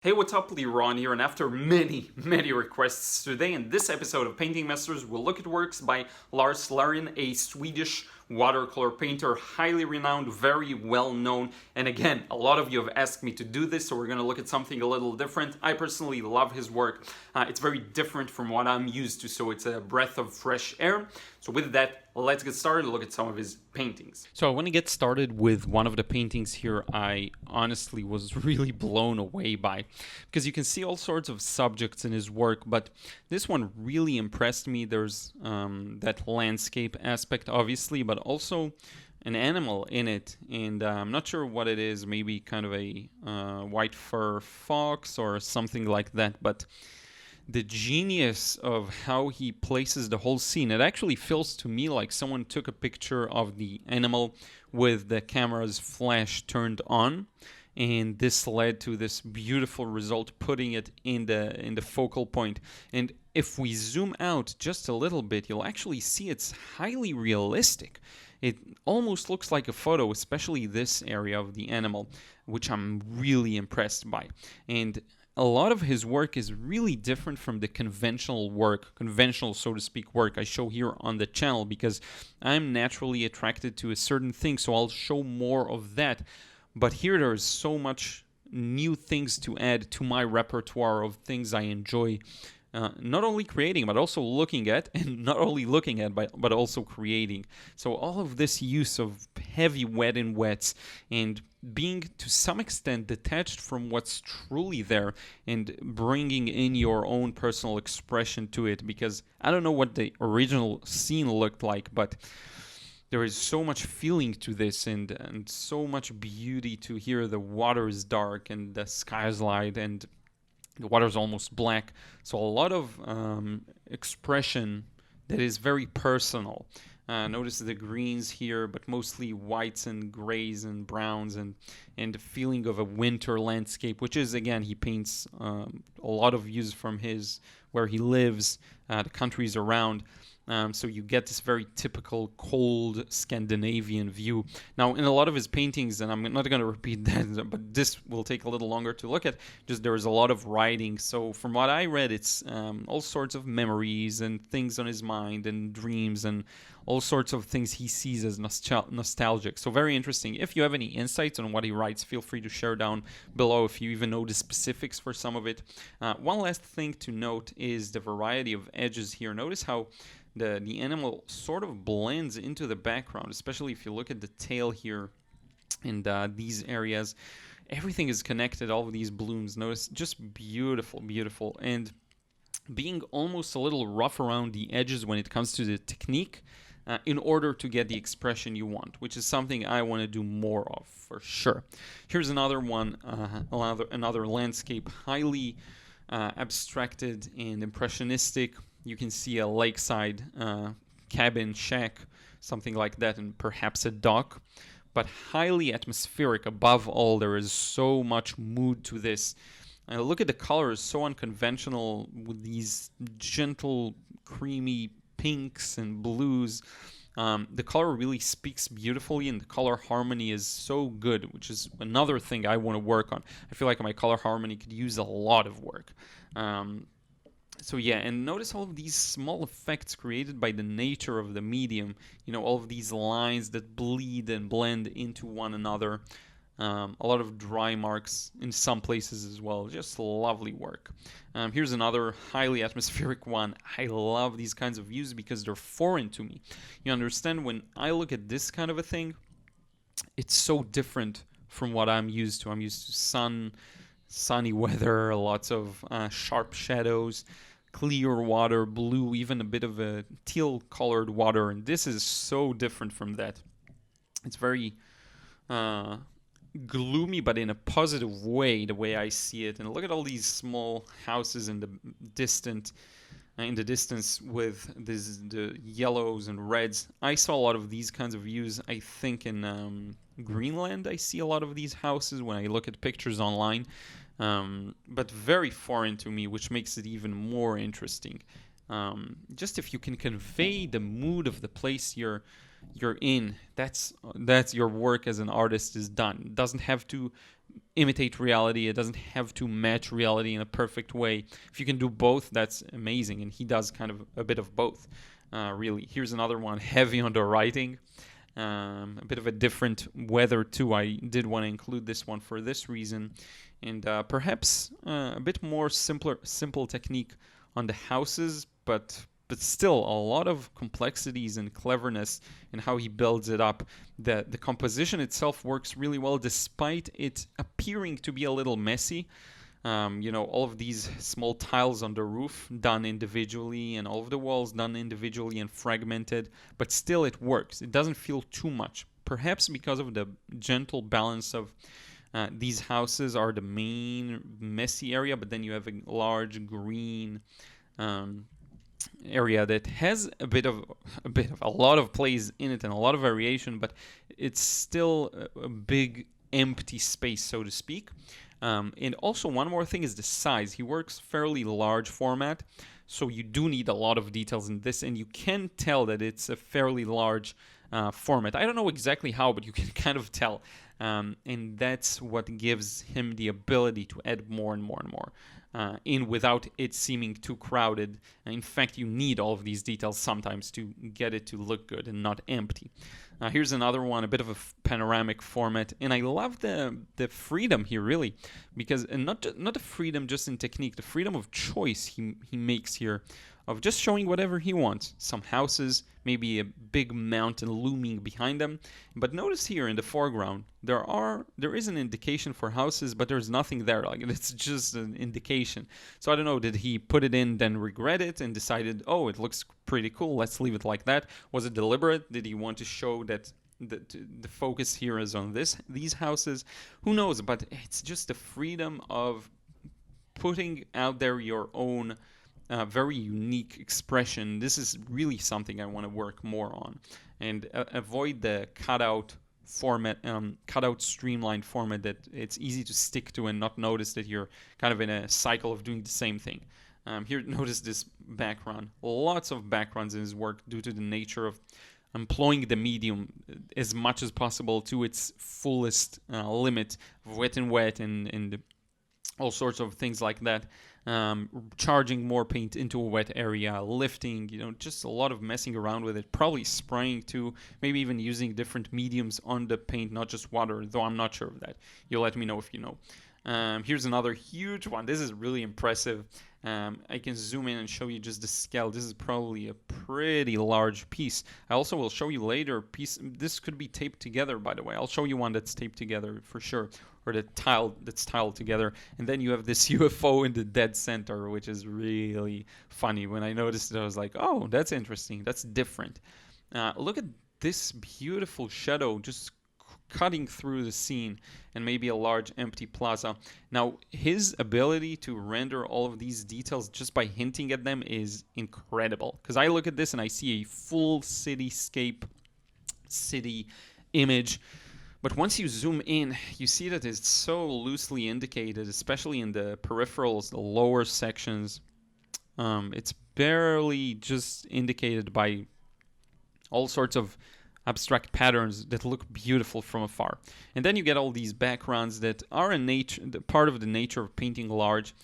Hey, what's up, Liron here, and after many requests today, in this episode of Painting Masters, we'll look at works by Lars Lerin, a Swedish watercolor painter, highly renowned, very well known, and again, a lot of you have asked me to do this, so we're going to look at something a little different. I personally love his work. It's very different from what I'm used to, so it's a breath of fresh air. So with that, let's get started and look at some of his paintings. So I want to get started with one of the paintings here I honestly was really blown away by, because you can see all sorts of subjects in his work, but this one really impressed me. There's that landscape aspect, obviously, but also an animal in it, and I'm not sure what it is, maybe kind of a white fur fox or something like that, but the genius of how he places the whole scene, it actually feels to me like someone took a picture of the animal with the camera's flash turned on, and this led to this beautiful result, putting it in the focal point. And if we zoom out just a little bit, you'll actually see it's highly realistic. It almost looks like a photo, especially this area of the animal, which I'm really impressed by. And a lot of his work is really different from the conventional, so to speak, work I show here on the channel, because I'm naturally attracted to a certain thing, so I'll show more of that. But here there's so much new things to add to my repertoire of things I enjoy, not only creating, but also looking at, and not only looking at, but also creating. So all of this use of heavy wet and wets, and being to some extent detached from what's truly there, and bringing in your own personal expression to it, because I don't know what the original scene looked like, but there is so much feeling to this, and so much beauty to here. The water is dark and the sky is light and the water is almost black. So a lot of expression that is very personal. Notice the greens here, but mostly whites and grays and browns, and the feeling of a winter landscape, which is, again, he paints a lot of views from where he lives, the countries around. So you get this very typical cold Scandinavian view. Now, in a lot of his paintings, and I'm not going to repeat that, but this will take a little longer to look at, just there is a lot of writing. So from what I read, it's all sorts of memories and things on his mind and dreams and all sorts of things he sees as nostalgic. So very interesting. If you have any insights on what he writes, feel free to share down below if you even know the specifics for some of it. One last thing to note is the variety of edges here. Notice how the animal sort of blends into the background, especially if you look at the tail here in these areas. Everything is connected, all of these blooms. Notice, just beautiful, beautiful. And being almost a little rough around the edges when it comes to the technique, in order to get the expression you want, which is something I want to do more of for sure. Here's another one, another landscape, highly abstracted and impressionistic. You can see a lakeside cabin, shack, something like that, and perhaps a dock, but highly atmospheric. Above all, there is so much mood to this. And look at the colors, so unconventional, with these gentle, creamy pinks and blues. The color really speaks beautifully, and the color harmony is so good, which is another thing I want to work on. I feel like my color harmony could use a lot of work. So yeah, and notice all of these small effects created by the nature of the medium. You know, all of these lines that bleed and blend into one another. A lot of dry marks in some places as well. Just lovely work. Here's another highly atmospheric one. I love these kinds of views because they're foreign to me. You understand, when I look at this kind of a thing, it's so different from what I'm used to. I'm used to sunny weather, lots of sharp shadows, clear water, blue, even a bit of a teal colored water, and this is so different from that. It's very gloomy, but in a positive way, the way I see it. And look at all these small houses in the distance with the yellows and reds. I saw a lot of these kinds of views, I think, in Greenland. I see a lot of these houses when I look at pictures online, but very foreign to me, which makes it even more interesting. Just if you can convey the mood of the place you're you're in. That's your work as an artist is done. It doesn't have to imitate reality. It doesn't have to match reality in a perfect way. If you can do both, that's amazing. And he does kind of a bit of both, really. Here's another one, heavy on the writing. A bit of a different weather too. I did want to include this one for this reason, and perhaps a bit more simple technique on the houses, but still a lot of complexities and cleverness in how he builds it up. The composition itself works really well, despite it appearing to be a little messy. All of these small tiles on the roof done individually, and all of the walls done individually and fragmented, but still it works. It doesn't feel too much. Perhaps because of the gentle balance of these houses are the main messy area, but then you have a large green area that has a lot of plays in it and a lot of variation, but it's still a big empty space, so to speak. And also one more thing is the size. He works fairly large format, so you do need a lot of details in this, and you can tell that it's a fairly large format. I don't know exactly how, but you can kind of tell. And that's what gives him the ability to add more and more and more in without it seeming too crowded. In fact, you need all of these details sometimes to get it to look good and not empty. Here's another one, a bit of a panoramic format, and I love the freedom here, really, because not the freedom just in technique, the freedom of choice he makes here, of just showing whatever he wants. Some houses, maybe a big mountain looming behind them, but notice here in the foreground there is an indication for houses, but there's nothing there. Like, it's just an indication. So I don't know, did he put it in, then regret it, and decided, oh, it looks pretty cool, let's leave it like that? Was it deliberate? Did he want to show that the focus here is on these houses? Who knows? But it's just the freedom of putting out there your own very unique expression. This is really something I want to work more on, and avoid the cutout format, cutout streamlined format that it's easy to stick to and not notice that you're kind of in a cycle of doing the same thing. Here, notice this background. Lots of backgrounds in his work due to the nature of employing the medium as much as possible to its fullest limit, of wet and all sorts of things like that. Charging more paint into a wet area, lifting, just a lot of messing around with it, probably spraying too, maybe even using different mediums on the paint, not just water, though I'm not sure of that. You'll let me know if you know. Here's another huge one. This is really impressive. I can zoom in and show you just the scale. This is probably a pretty large piece. I also will show you later a piece. This could be taped together, by the way. I'll show you one that's taped together for sure, or that's tiled together. And then you have this UFO in the dead center, which is really funny. When I noticed it, I was like, oh, that's interesting. That's different. Look at this beautiful shadow just cutting through the scene, and maybe a large empty plaza. Now, his ability to render all of these details just by hinting at them is incredible, because I look at this and I see a full cityscape, city image, but once you zoom in, you see that it's so loosely indicated, especially in the peripherals, the lower sections. It's barely just indicated by all sorts of abstract patterns that look beautiful from afar. And then you get all these backgrounds that are part of the nature of painting large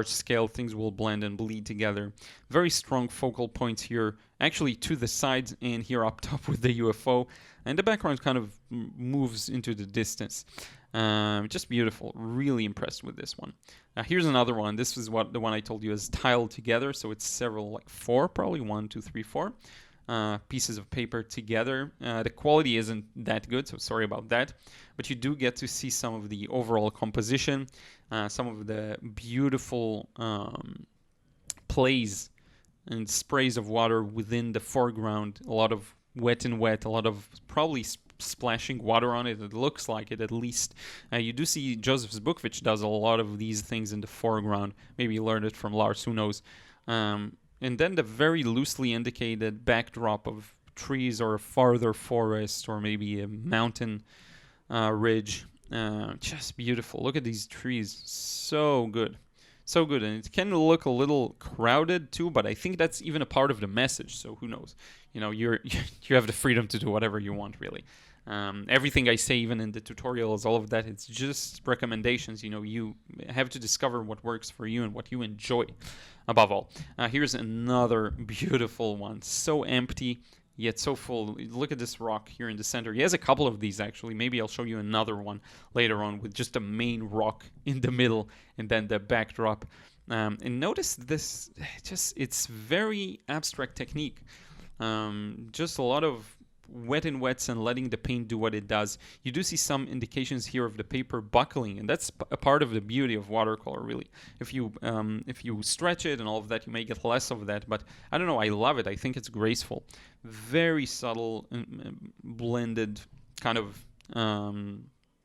scale. Things will blend and bleed together. Very strong focal points here, actually to the sides and here up top with the UFO. And the background kind of moves into the distance. Just beautiful. Really impressed with this one. Here's another one. This is the one I told you is tiled together. So it's several, like four, probably 1, 2, 3, 4. Pieces of paper together. The quality isn't that good, so sorry about that. But you do get to see some of the overall composition, some of the beautiful plays and sprays of water within the foreground. A lot of wet, a lot of probably splashing water on it. It looks like it, at least. You do see Joseph Zbukvic does a lot of these things in the foreground. Maybe he learned it from Lars, who knows. And then the very loosely indicated backdrop of trees or a farther forest or maybe a mountain ridge. Just beautiful. Look at these trees. So good. So good. And it can look a little crowded too, but I think that's even a part of the message. So who knows? you know, you have the freedom to do whatever you want, really. Everything I say, even in the tutorials, all of that, it's just recommendations. You know, you have to discover what works for you and what you enjoy, above all. Here's another beautiful one, so empty yet so full. Look at this rock here in the center. He has a couple of these, actually. Maybe I'll show you another one later on with just the main rock in the middle and then the backdrop. And notice this, it's very abstract technique. Just a lot of wet and wets and letting the paint do what it does. You do see some indications here of the paper buckling, and that's a part of the beauty of watercolor, really. If you stretch it and all of that, you may get less of that, but I don't know, I love it. I think it's graceful. Very subtle, blended kind of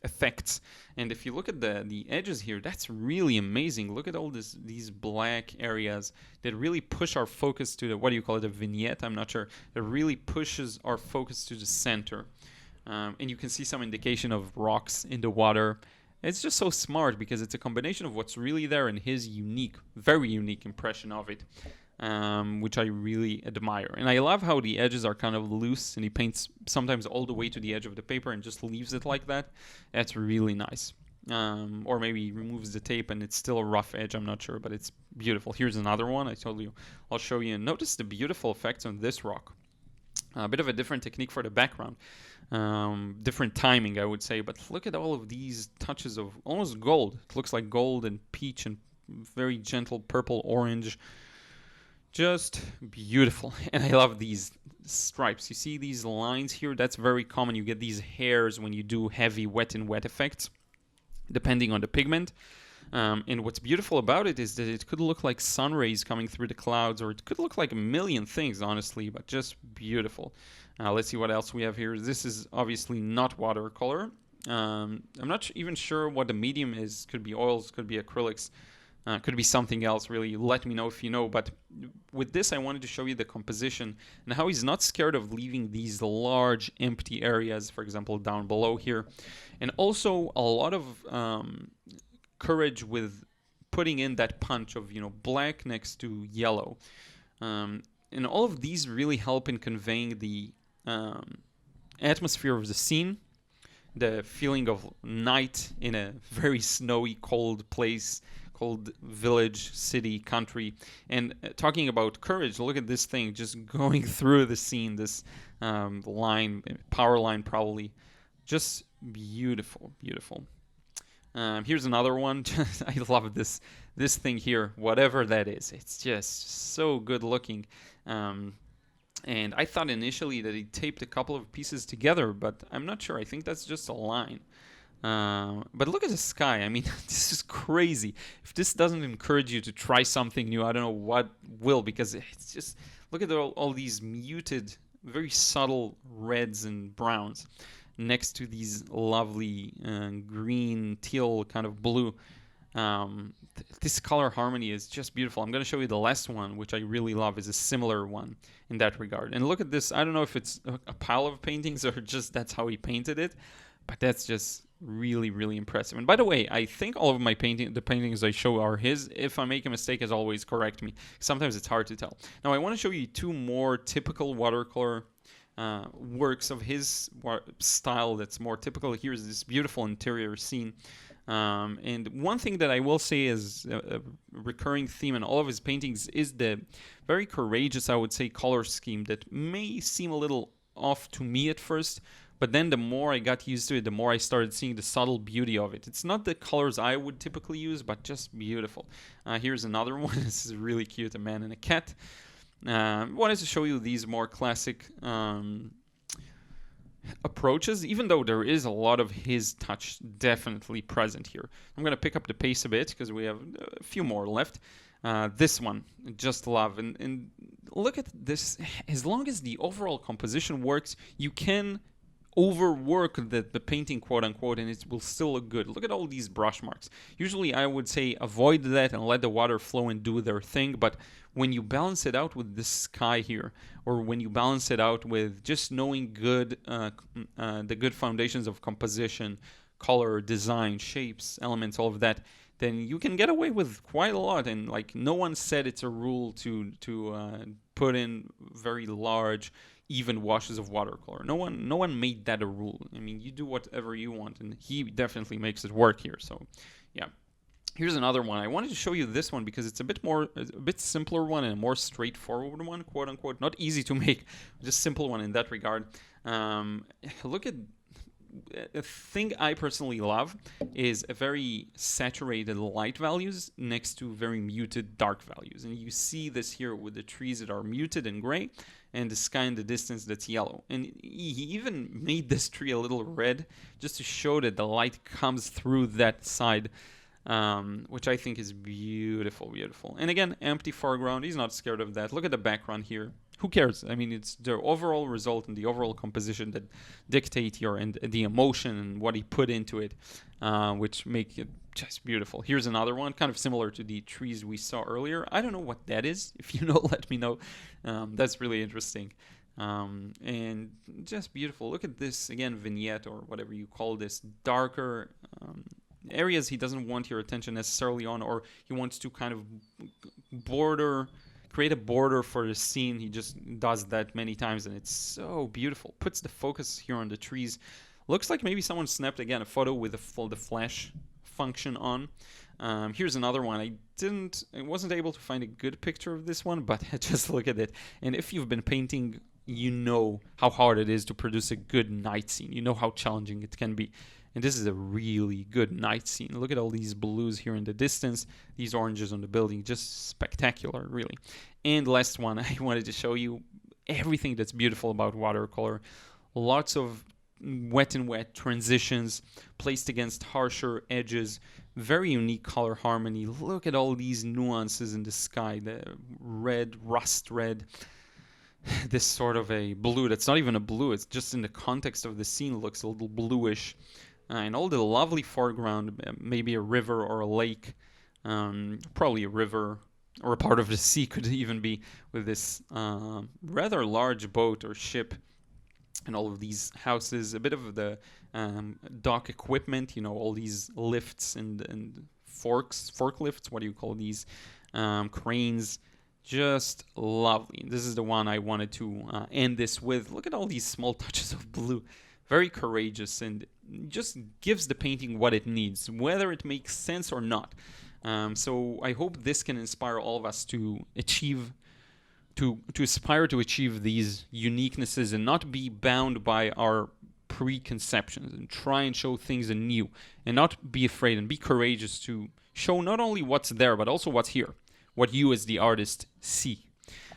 effects. And if you look at the edges here, that's really amazing. Look at all these black areas that really push our focus to the, what do you call it, a vignette? I'm not sure. That really pushes our focus to the center. And you can see some indication of rocks in the water. It's just so smart because it's a combination of what's really there and his unique, very unique impression of it. Which I really admire. And I love how the edges are kind of loose and he paints sometimes all the way to the edge of the paper and just leaves it like that. That's really nice. Or maybe he removes the tape and it's still a rough edge, I'm not sure, but it's beautiful. Here's another one I told you I'll show you. And notice the beautiful effects on this rock. A bit of a different technique for the background. Different timing, I would say, but look at all of these touches of almost gold. It looks like gold and peach and very gentle purple orange. Just beautiful. And I love these stripes. You see these lines here? That's very common. You get these hairs when you do heavy wet and wet effects, depending on the pigment. And what's beautiful about it is that it could look like sun rays coming through the clouds, or it could look like a million things, honestly, but just beautiful. Let's see what else we have here. This is obviously not watercolor. I'm not even sure what the medium is. Could be oils, could be acrylics. Could be something else, really. Let me know if you know. But with this, I wanted to show you the composition and how he's not scared of leaving these large empty areas, for example, down below here. And also a lot of courage with putting in that punch of, you know, black next to yellow. And all of these really help in conveying the atmosphere of the scene, the feeling of night in a very snowy, cold place, cold village, city, country. And talking about courage, look at this thing just going through the scene, this line, power line probably. Just beautiful, beautiful. Here's another one. I love this thing here, whatever that is. It's just so good looking. And I thought initially that he taped a couple of pieces together, but I'm not sure. I think that's just a line. But look at the sky. I mean, this is crazy. If this doesn't encourage you to try something new, I don't know what will, because it's just, look at all these muted, very subtle reds and browns next to these lovely green, teal, kind of blue. This color harmony is just beautiful. I'm going to show you the last one, which I really love, is a similar one in that regard. And look at this. I don't know if it's a pile of paintings or just that's how he painted it, but that's just really, really impressive. And by the way, I think all of my the paintings I show are his. If I make a mistake, as always, correct me. Sometimes it's hard to tell. Now, I want to show you two more typical watercolor works of his style that's more typical. Here's this beautiful interior scene. And one thing that I will say is a recurring theme in all of his paintings is the very courageous, I would say, color scheme that may seem a little off to me at first, but then the more I got used to it, the more I started seeing the subtle beauty of it. It's not the colors I would typically use, but just beautiful. Here's another one. This is really cute, a man and a cat. Wanted to show you these more classic approaches, even though there is a lot of his touch definitely present here. I'm going to pick up the pace a bit because we have a few more left. This one, just love. And look at this. As long as the overall composition works, you can overwork the painting, quote unquote, and it will still look good. Look at all these brush marks. Usually I would say avoid that and let the water flow and do their thing, but when you balance it out with this sky here, or when you balance it out with just knowing the good foundations of composition, color, design, shapes, elements, all of that, then you can get away with quite a lot. And like, no one said it's a rule to put in very large, even washes of watercolor. No one made that a rule. I mean, you do whatever you want, and he definitely makes it work here. So, yeah. Here's another one. I wanted to show you this one because it's a bit simpler one and a more straightforward one, quote unquote. Not easy to make, just simple one in that regard. Look at a thing I personally love is a very saturated light values next to very muted dark values. And you see this here with the trees that are muted and gray and the sky in the distance that's yellow. And he even made this tree a little red just to show that the light comes through that side. Which I think is beautiful, beautiful. And again, empty foreground. He's not scared of that. Look at the background here. Who cares? I mean, it's the overall result and the overall composition that dictate here, and the emotion and what he put into it, which make it just beautiful. Here's another one, kind of similar to the trees we saw earlier. I don't know what that is. If you know, let me know. That's really interesting. And just beautiful. Look at this, again, vignette or whatever you call this, darker areas he doesn't want your attention necessarily on, or he wants to kind of create a border for the scene. He just does that many times, and it's so beautiful. Puts the focus here on the trees. Looks like maybe someone snapped, again, a photo with the flash function on. Here's another one. I wasn't able to find a good picture of this one, but just look at it. And if you've been painting, you know how hard it is to produce a good night scene. You know how challenging it can be. And this is a really good night scene. Look at all these blues here in the distance, these oranges on the building, just spectacular, really. And last one, I wanted to show you everything that's beautiful about watercolor. Lots of wet and wet transitions placed against harsher edges, very unique color harmony. Look at all these nuances in the sky, the red, rust red, this sort of a blue that's not even a blue, it's just in the context of the scene looks a little bluish. And all the lovely foreground, maybe a river or a lake, probably a river or a part of the sea could even be, with this rather large boat or ship and all of these houses, a bit of the dock equipment, you know, all these lifts and forklifts, what do you call these, cranes, just lovely. This is the one I wanted to end this with. Look at all these small touches of blue. Very courageous, and just gives the painting what it needs, whether it makes sense or not. So I hope this can inspire all of us to aspire to achieve these uniquenesses and not be bound by our preconceptions, and try and show things anew, and not be afraid, and be courageous to show not only what's there, but also what's here, what you as the artist see.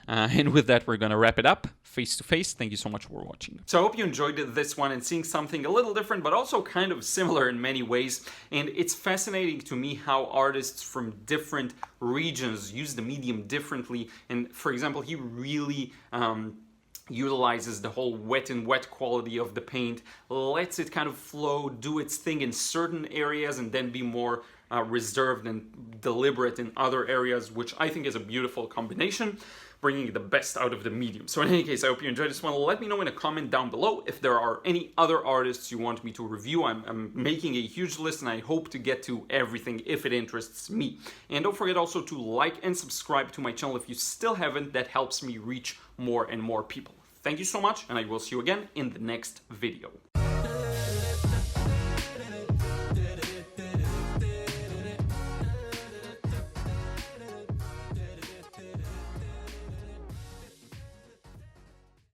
And with that, we're going to wrap it up face to face. Thank you so much for watching. So I hope you enjoyed this one and seeing something a little different, but also kind of similar in many ways. And it's fascinating to me how artists from different regions use the medium differently. And for example, he really utilizes the whole wet and wet quality of the paint, lets it kind of flow, do its thing in certain areas, and then be more reserved and deliberate in other areas, which I think is a beautiful combination, bringing the best out of the medium. So in any case, I hope you enjoyed this one. Let me know in a comment down below if there are any other artists you want me to review. I'm making a huge list, and I hope to get to everything if it interests me. And don't forget also to like and subscribe to my channel if you still haven't. That helps me reach more and more people. Thank you so much, and I will see you again in the next video.